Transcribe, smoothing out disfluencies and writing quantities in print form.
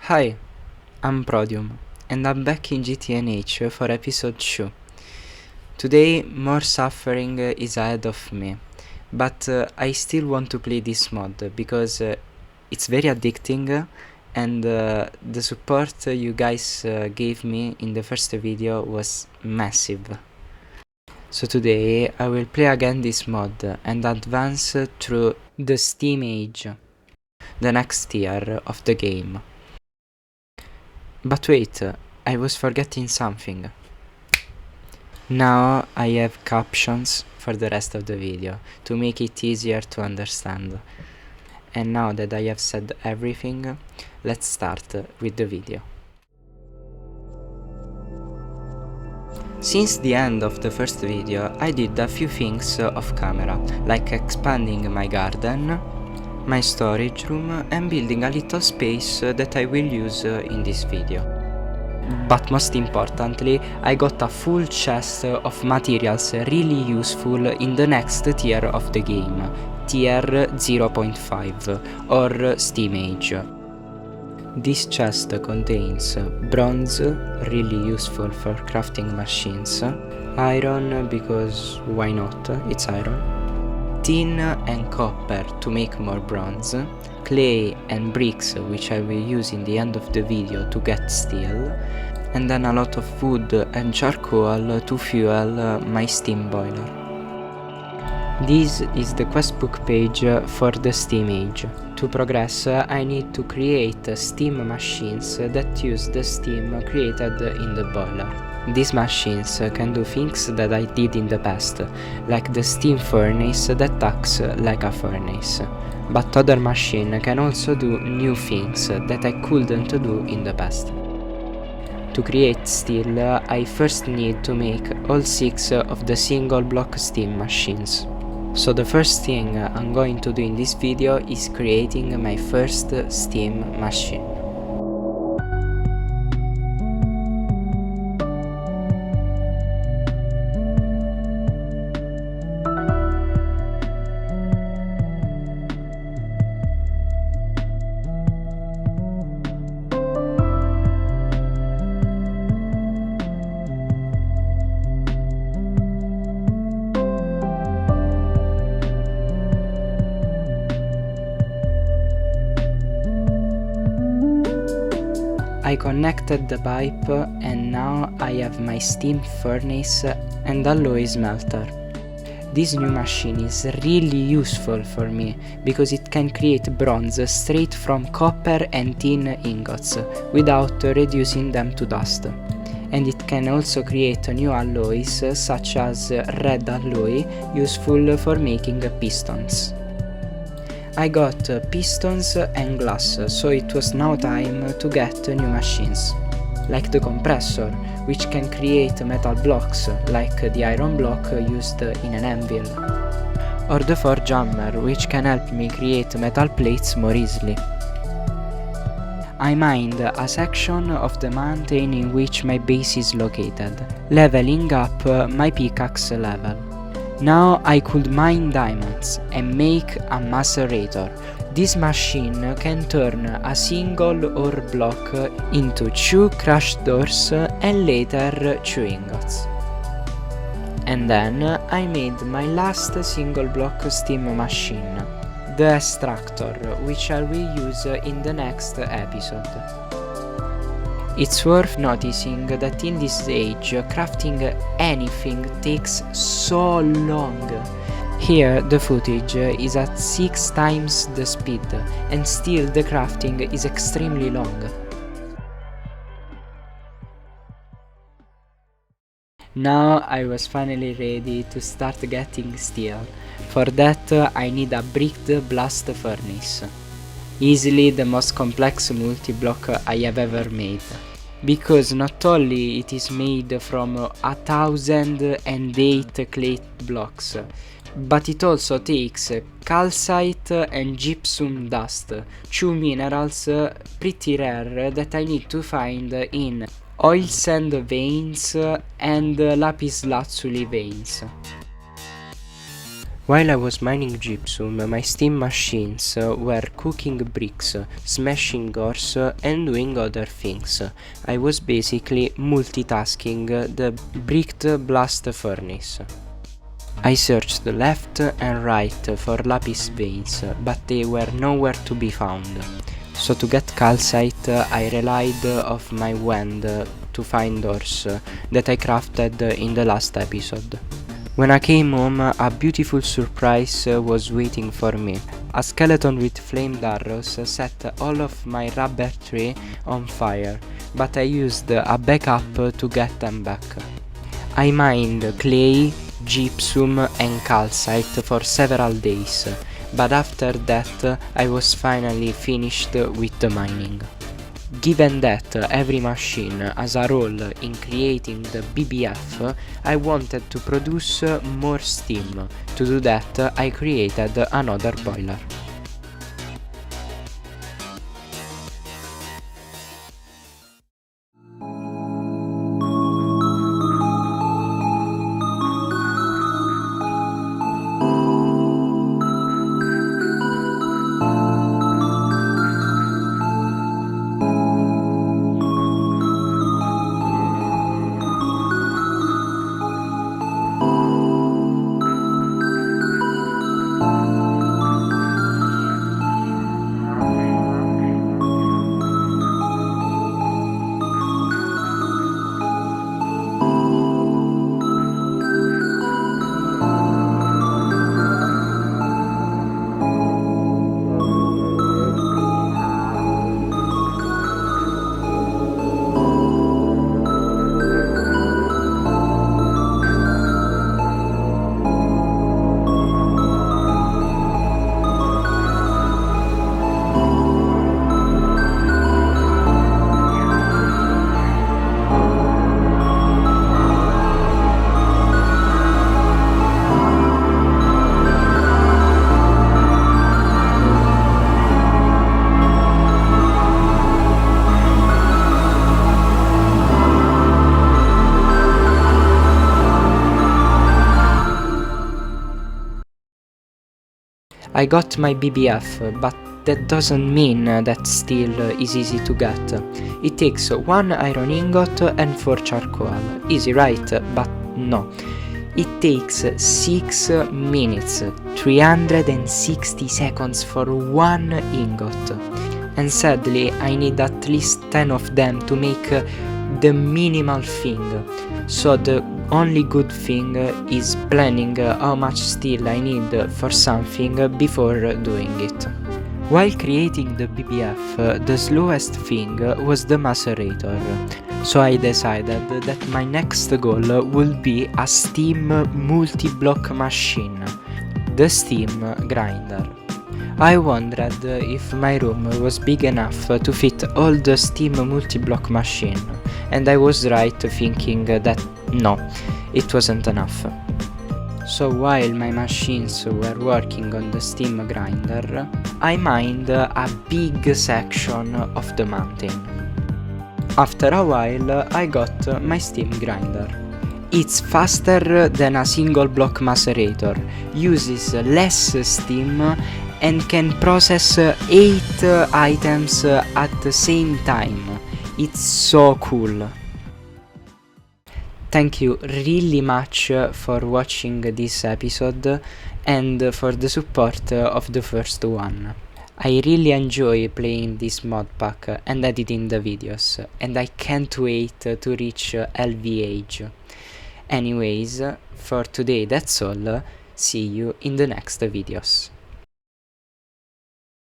Hi, I'm Prodium, and I'm back in GTNH for episode 2. Today, more suffering is ahead of me, but I still want to play this mod because it's very addicting and the support you guys gave me in the first video was massive. So today I will play again this mod and advance through the Steam Age, the next tier of the game. But wait, I was forgetting something. Now I have captions for the rest of the video to make it easier to understand. And now that I have said everything, let's start with the video. Since the end of the first video, I did a few things off camera, like expanding my garden, my storage room, and building a little space that I will use in this video. But most importantly, I got a full chest of materials really useful in the next tier of the game, tier 0.5 or Steam Age. This chest contains bronze, really useful for crafting machines, iron because why not, it's iron, tin and copper to make more bronze, clay and bricks which I will use in the end of the video to get steel, and then a lot of wood and charcoal to fuel my steam boiler. This is the questbook page for the Steam Age. To progress, I need to create steam machines that use the steam created in the boiler. These machines can do things that I did in the past, like the steam furnace that acts like a furnace. But other machines can also do new things that I couldn't do in the past. To create steel, I first need to make all 6 of the single block steam machines. So the first thing I'm going to do in this video is creating my first steam machine. I connected the pipe and now I have my steam furnace and alloy smelter. This new machine is really useful for me because it can create bronze straight from copper and tin ingots without reducing them to dust. And it can also create new alloys such as red alloy, useful for making pistons. I got pistons and glass, so it was now time to get new machines, like the compressor, which can create metal blocks, like the iron block used in an anvil, or the forge hammer, which can help me create metal plates more easily. I mined a section of the mountain in which my base is located, leveling up my pickaxe level. Now I could mine diamonds and make a macerator. This machine can turn a single ore block into 2 crushed ores and later 2 ingots. And then I made my last single block steam machine, the extractor, which I will use in the next episode. It's worth noticing that in this age, crafting anything takes so long. Here the footage is at 6 times the speed, and still the crafting is extremely long. Now I was finally ready to start getting steel. For that I need a bricked blast furnace. Easily the most complex multi-block I have ever made, because not only it is made from 1008 clay blocks, but it also takes calcite and gypsum dust, 2 minerals pretty rare that I need to find in oil sand veins and lapis lazuli veins. While I was mining gypsum, my steam machines were cooking bricks, smashing doors, and doing other things. I was basically multitasking the bricked blast furnace. I searched left and right for lapis veins, but they were nowhere to be found. So to get calcite, I relied of my wand to find doors that I crafted in the last episode. When I came home, a beautiful surprise was waiting for me. A skeleton with flamed arrows set all of my rubber tree on fire, but I used a backup to get them back. I mined clay, gypsum and calcite for several days, but after that I was finally finished with the mining. Given that every machine has a role in creating the BBF, I wanted to produce more steam. To do that, I created another boiler. I got my BBF, but that doesn't mean that steel is easy to get. It takes 1 iron ingot and 4 charcoal. Easy, right? But no. It takes 6 minutes, 360 seconds for 1 ingot. And sadly, I need at least 10 of them to make the minimal thing. So the only good thing is planning how much steel I need for something before doing it. While creating the BBF, the slowest thing was the macerator, so I decided that my next goal will be a steam multi-block machine, the steam grinder. I wondered if my room was big enough to fit all the steam multi-block machine, and I was right thinking that no, it wasn't enough. So while my machines were working on the steam grinder, I mined a big section of the mountain. After a while I got my steam grinder. It's faster than a single block macerator, uses less steam and can process 8 items at the same time. It's so cool. Thank you really much for watching this episode and for the support of the first one. I really enjoy playing this mod pack and editing the videos, and I can't wait to reach LVH. Anyways, for today that's all. See you in the next videos.